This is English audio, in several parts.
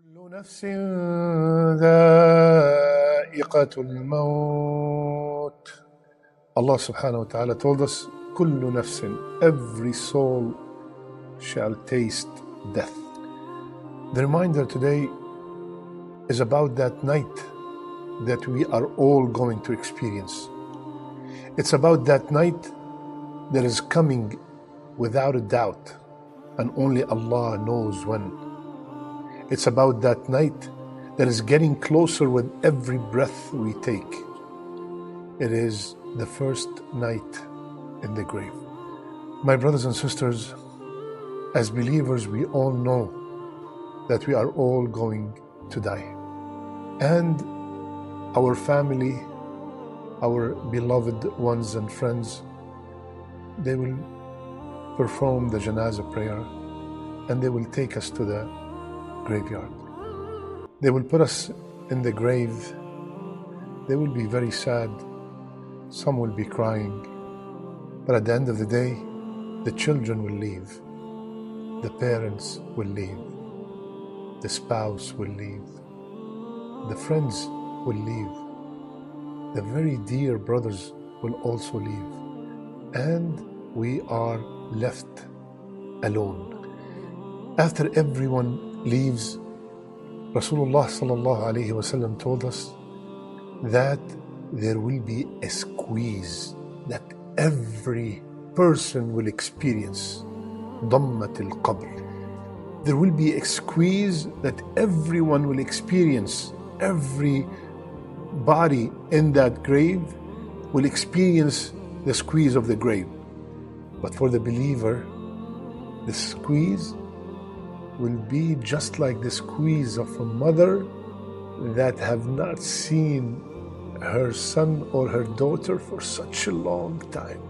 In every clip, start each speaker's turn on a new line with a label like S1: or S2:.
S1: كل نفس ذائقة الموت. Allah subhanahu wa ta'ala told us, كل نفس, every soul shall taste death. The reminder today is about that night that we are all going to experience. It's about that night that is coming without a doubt, and only Allah knows when. It's about that night that is getting closer with every breath we take. It is the first night in the grave. My brothers and sisters, as believers, we all know that we are all going to die. And our family, our beloved ones and friends, they will perform the janazah prayer and they will take us to the graveyard. They will put us in the grave. They will be very sad. Some will be crying. But at the end of the day, the children will leave. The parents will leave. The spouse will leave. The friends will leave. The very dear brothers will also leave. And we are left alone. After everyone leaves, Rasulullah sallallahu alayhi wasallam told us that there will be a squeeze that every person will experience. ضمة القبر. There will be a squeeze that everyone will experience. Every body in that grave will experience the squeeze of the grave. But for the believer, the squeeze will be just like the squeeze of a mother that have not seen her son or her daughter for such a long time.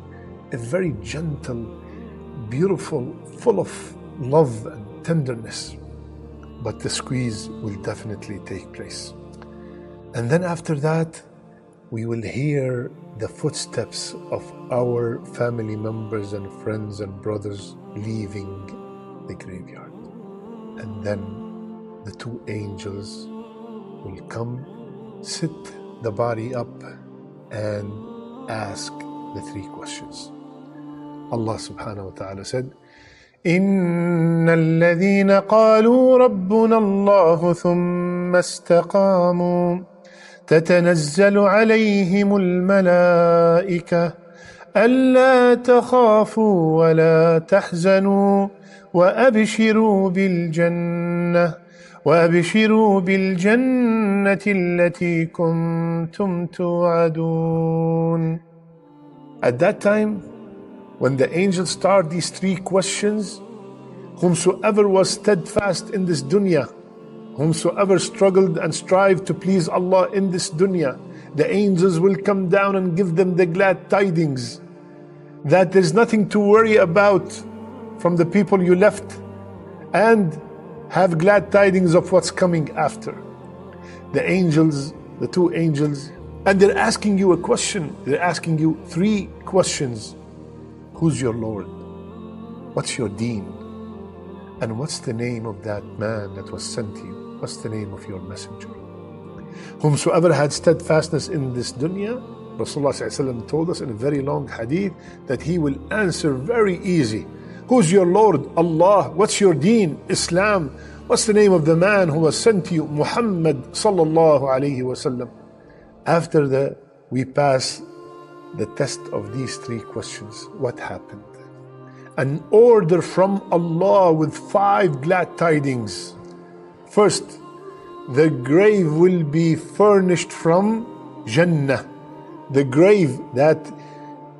S1: A very gentle, beautiful, full of love and tenderness. But the squeeze will definitely take place. And then after that, we will hear the footsteps of our family members and friends and brothers leaving the graveyard. And then the two angels will come, sit the body up, and ask the three questions. Allah subhanahu wa ta'ala said, إن الذين قالوا ربنا الله ثم استقاموا تتنزل عليهم الملائكة ألا تخافوا ولا تحزنوا وأبشروا بالجنة التي كنتم توعدون. At that time, when the angels start these three questions, whomsoever was steadfast in this dunya, whomsoever struggled and strived to please Allah in this dunya, the angels will come down and give them the glad tidings that there's nothing to worry about from the people you left, and have glad tidings of what's coming after. The angels, the two angels, and they're asking you a question. They're asking you three questions. Who's your Lord? What's your deen? And what's the name of that man that was sent to you? What's the name of your messenger? Whomsoever had steadfastness in this dunya, Rasulullah ﷺ told us in a very long hadith that he will answer very easy. Who's your Lord? Allah. What's your deen? Islam. What's the name of the man who was sent to you? Muhammad sallallahu alayhi wasallam. After we pass the test of these three questions, what happened? An order from Allah with 5 glad tidings. First, the grave will be furnished from Jannah. The grave that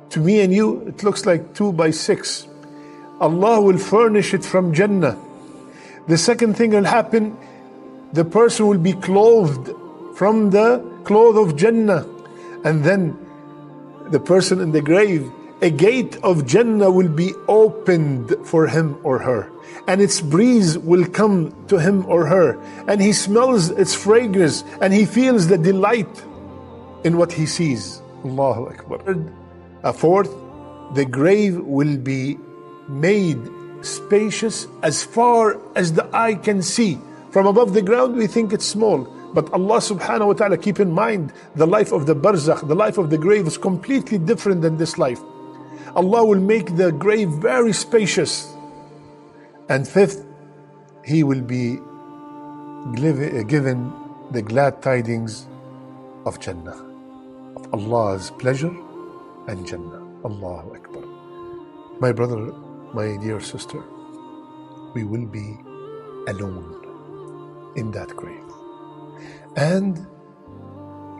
S1: to me and you, it looks like 2 by 6. Allah will furnish it from Jannah. The second thing will happen, the person will be clothed from the cloth of Jannah. And then the person in the grave, a gate of Jannah will be opened for him or her. And its breeze will come to him or her. And he smells its fragrance and he feels the delight in what he sees. Allahu Akbar. Fourth, the grave will be made spacious as far as the eye can see, From above the ground, we think it's small. But Allah subhanahu wa ta'ala, keep in mind, the life of the barzakh, the life of the grave is completely different than this life. Allah will make the grave very spacious. And fifth, he will be given the glad tidings of Jannah, of Allah's pleasure and Jannah. Allahu Akbar. My brother, my dear sister, we will be alone in that grave. And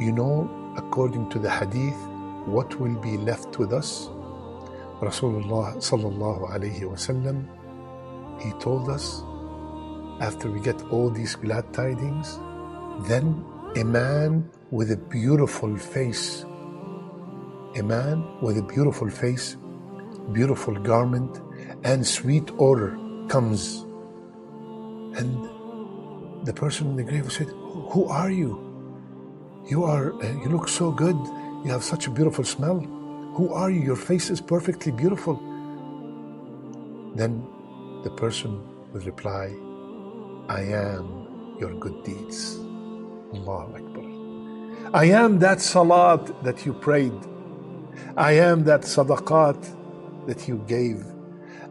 S1: you know, according to the hadith, what will be left with us? Rasulullah sallallahu alayhi wasallam, he told us, after we get all these glad tidings, then a man with a beautiful face, beautiful garment, and sweet odor comes. And the person in the grave said, "Who are you? You look so good. You have such a beautiful smell. Who are you? Your face is perfectly beautiful." Then the person will reply, "I am your good deeds." Allahu Akbar. I am that salat that you prayed. I am that sadaqat that you gave.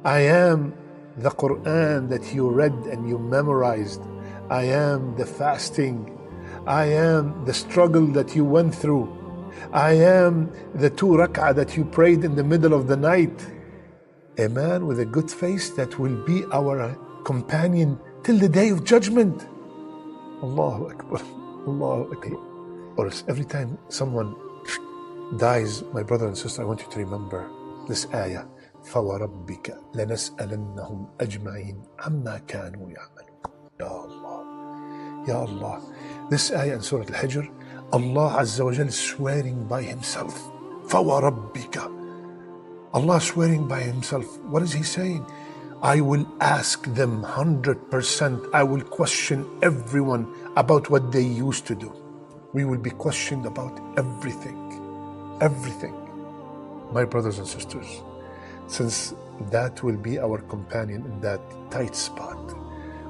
S1: I am the Quran that you read and you memorized. I am the fasting. I am the struggle that you went through. I am the 2 rak'ah that you prayed in the middle of the night. A man with a good face that will be our companion till the day of judgment. Allahu Akbar. Allahu Akbar. Or every time someone dies, my brother and sister, I want you to remember this ayah. فَوَرَبِّكَ لَنَسْأَلَنَّهُمْ أَجْمَعِينَ عَمَّا كَانُوا يَعْمَلُونَ. Ya Allah. Ya Allah. This ayah in Surah Al-Hijr, Allah Azza wa Jal swearing by Himself. فَوَرَبِّكَ. Allah swearing by Himself. What is He saying? I will ask them 100%. I will question everyone about what they used to do. We will be questioned about everything. Everything. My brothers and sisters, since that will be our companion in that tight spot.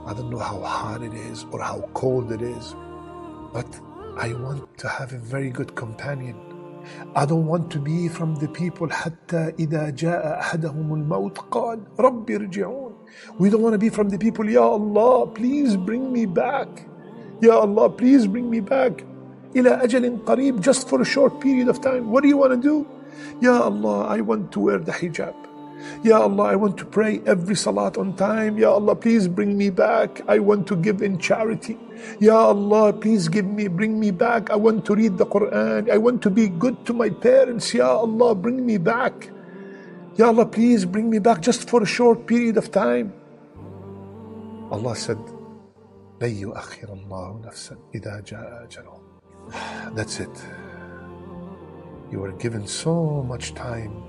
S1: I don't know how hot it is or how cold it is, but I want to have a very good companion. I don't want to be from the people حتى إذا جاء أحدهم الموت قال رب ارجعون. We don't want to be from the people, Ya Allah, please bring me back. Ya Allah, please bring me back. إلى أجل قريب, just for a short period of time. What do you want to do? Ya Allah, I want to wear the hijab. Ya Allah, I want to pray every salat on time. Ya Allah, please bring me back. I want to give in charity. Ya Allah, please bring me back. I want to read the Quran. I want to be good to my parents. Ya Allah, bring me back. Ya Allah, please bring me back just for a short period of time. Allah said, لن يؤخر الله نفسا إذا جاء أجلهم. That's it. You were given so much time.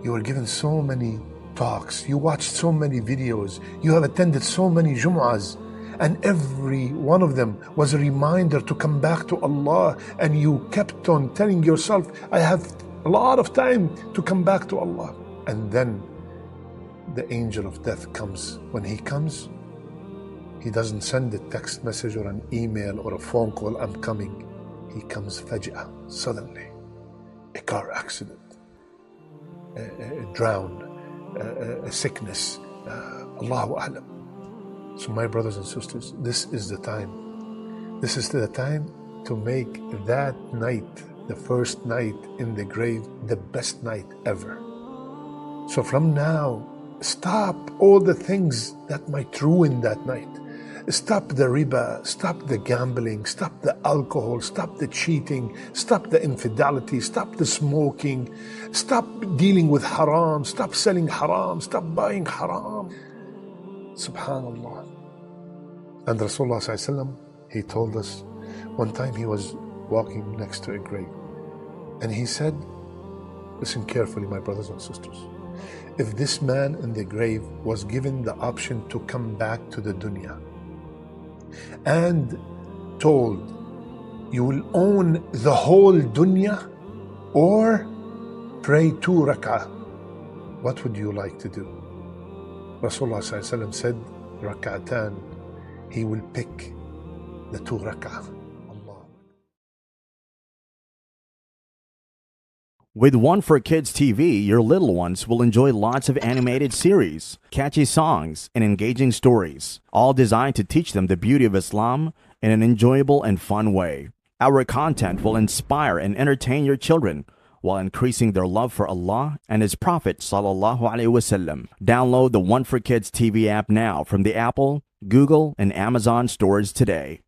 S1: You were given so many talks. You watched so many videos. You have attended so many Jum'ahs. And every one of them was a reminder to come back to Allah. And you kept on telling yourself, I have a lot of time to come back to Allah. And then the angel of death comes. When he comes, he doesn't send a text message or an email or a phone call, I'm coming. He comes faj'ah, suddenly. A car accident, a drown, a sickness, Allahu A'lam. So my brothers and sisters, this is the time. This is the time to make that night, the first night in the grave, the best night ever. So from now, stop all the things that might ruin that night. Stop the riba, stop the gambling, stop the alcohol, stop the cheating, stop the infidelity, stop the smoking, stop dealing with haram, stop selling haram, stop buying haram. Subhanallah. And Rasulullah sallallahu alaihi wasallam, he told us, one time he was walking next to a grave, and he said, listen carefully, my brothers and sisters, if this man in the grave was given the option to come back to the dunya, and told, you will own the whole dunya or pray 2 rak'ah, what would you like to do? Rasulullah ﷺ said, rak'atan he will pick the 2 rak'ah. Allah.
S2: With One for Kids TV, your little ones will enjoy lots of animated series, catchy songs, and engaging stories, all designed to teach them the beauty of Islam in an enjoyable and fun way. Our content will inspire and entertain your children while increasing their love for Allah and His Prophet Sallallahu Alaihi Wasallam. Download the One for Kids TV app now from the Apple, Google, and Amazon stores today.